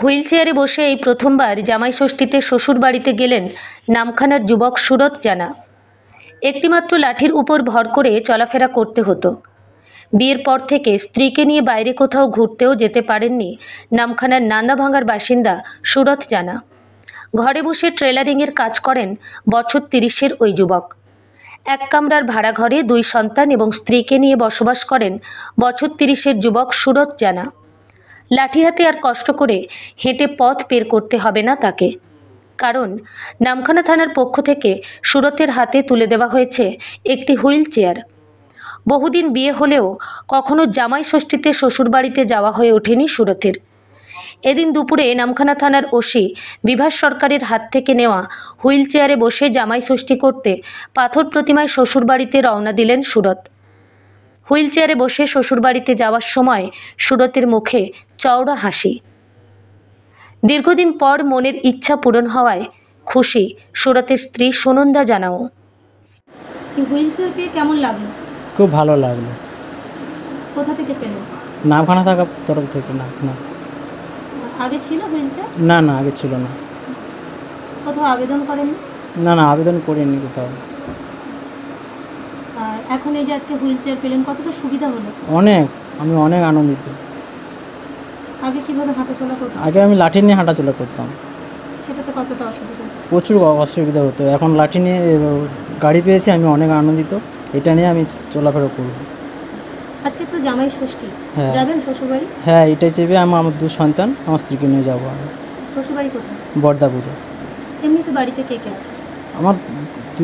Wheel চেয়ারে বসে এই প্রথমবার জামাই ষষ্ঠীতে শ্বশুর বাড়িতে গেলেন নামখানার যুবক সুরত জানা। একটিমাত্র লাঠির উপর ভর করে চলাফেরা করতে হতো। বিয়ের পর থেকে স্ত্রীকে নিয়ে বাইরে কোথাও ঘুরতেও যেতে পারেননি নামখানার নান্দাভাঙ্গার বাসিন্দা সুরত জানা। ঘরে বসে ট্রেলারিংয়ের কাজ করেন বছর 30-এর ওই যুবক। এক কামরার ভাড়া ঘরে 2 সন্তান এবং স্ত্রীকে নিয়ে বসবাস করেন বছর 30-এর যুবক সুরত জানা। লাঠি হাতে আর কষ্ট করে হেঁটে পথ বের করতে হবে না তাকে, কারণ নামখানা থানার পক্ষ থেকে সুরতের হাতে তুলে দেওয়া হয়েছে একটি হুইল চেয়ার। বহুদিন বিয়ে হলেও কখনো জামাই ষষ্ঠীতে শ্বশুরবাড়িতে যাওয়া হয়ে ওঠেনি সুরতের। এদিন দুপুরে নামখানা থানার ওসি বিভাস সরকারের হাত থেকে নেওয়া হুইল চেয়ারে বসে জামাই ষষ্ঠী করতে পাথর প্রতিমায় শ্বশুরবাড়িতে রওনা দিলেন সুরত। হুইল চেয়ারে বসে শ্বশুরবাড়িতে যাওয়ার সময় সুরতের মুখে চওড়া হাসি। দীর্ঘদিন পর মনের ইচ্ছা পূরণ হওয়ায় খুশি সুরতের স্ত্রী সুনন্দা জানাও। হুইল চেয়ার পেয়ে কেমন লাগলো? খুব ভালো লাগলো। কোথা থেকে পেলেন? নামখানা থাকার তরফ থেকে। নামখানা আগে ছিল হুইল চেয়ার? না না, আগে ছিল না। কোথাও আবেদন করেননি? না না, আবেদন করিনি কোথাও। আর এখন এই যে আজকে হুইল চেয়ার পেলেন, কতটা সুবিধা হলো? আমি অনেক আনন্দিত। আগে কিভাবে হাঁটাচলা করতেন? আগে আমি লাঠি নিয়ে হাঁটাচলা করতাম, সেটাতে কতটা অসুবিধা? প্রচুর অসুবিধা হতো। এখন লাঠি নিয়ে গাড়ি পেয়েছি, আমি অনেক আনন্দিত। এটা নিয়ে আমি চলাফেরা করব। আজকে তো জামাই ষষ্ঠী, হ্যাঁ। যাবেন শ্বশুরবাড়ি? হ্যাঁ, এটাই চেপে আমার 2 সন্তান, আমার স্ত্রীকে নিয়ে যাবো আমি। শ্বশুরবাড়ি কোথায়? বর্দাপুরে। এমনিতে বাড়িতে কে কে আছে? আমার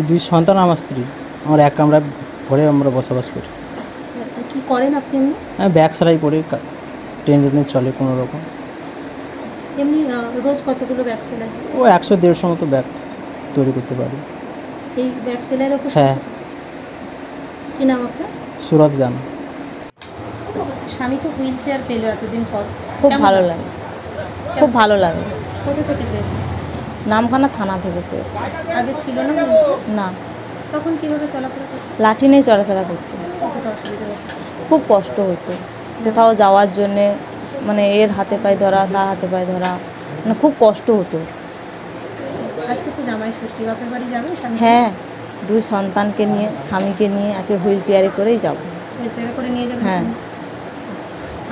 2 সন্তান, আমার স্ত্রী। আমার এক কামরা ঘরে আমরা বসবাস করি। কি করেন আপনি এমনি? হ্যাঁ, ব্যাগ সেলাই করি, ট্রেনে চলে কোনো রকম। এমনি রোজ কতগুলো ব্যাগ সেলাই? ও 100-150 মতো ব্যাগ তৈরি করতে পারি। এই ব্যাগ সেলাইয়ের উপর? হ্যাঁ। কি নাম আপনার? সুরত জানা। স্বামী তো হুইল চেয়ার পেলো এতদিন পর, খুব ভালো লাগে, খুব ভালো লাগে। কোথা থেকে পেয়েছে? নামখানা থানা থেকে পেয়েছি। আগে ছিল না হুইল চেয়ার? না। তখন কিভাবে চলাফেরা করতে? লাঠি নিয়ে চলাফেরা করতে কতটা অসুবিধা হচ্ছে? খুব কষ্ট হতো কোথাও যাওয়ার জন্যে, মানে এর হাতে পায়ে ধরা, তার হাতে পায়ে ধরা, মানে খুব কষ্ট হতো। আজকে তো জামাই ষষ্ঠী, বাপের বাড়ি যাবেন? হ্যাঁ, 2 সন্তানকে নিয়ে, স্বামীকে নিয়ে আছে, হুইল চেয়ারে করেই যাব। হুইল চেয়ারে করে নিয়ে যাবেন? হ্যাঁ।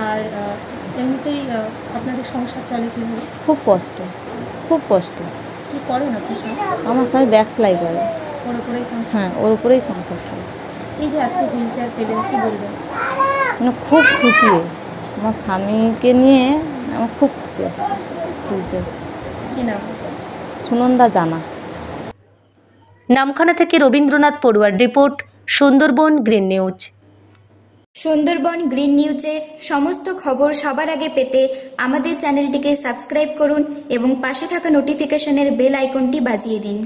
আর এমনিতেই আপনাদের সংসার চলে কীভাবে? খুব কষ্ট, খুব কষ্ট। কী করেন আপনার স্বামী? আমার স্বামী ব্যাগ সেলাই করে। ওর উপরেই সংসার? হ্যাঁ, ওর উপরেই সংসার চলে। এই যে আজকে হুইল চেয়ার পেলেন, কী বলবেন? মানে খুব খুশি, আমার স্বামীকে নিয়ে আমার খুব খুশি আছে। Wheel chair. কী নাম? সুনন্দা জানা। নামখানা থেকে রবীন্দ্রনাথ পড়ুয়ার report, Sundarban green news. Sundarban green নিউজের সমস্ত খবর সবার আগে পেতে আমাদের চ্যানেলটিকে সাবস্ক্রাইব করুন এবং পাশে থাকা নোটিফিকেশনের বেল আইকনটি বাজিয়ে দিন।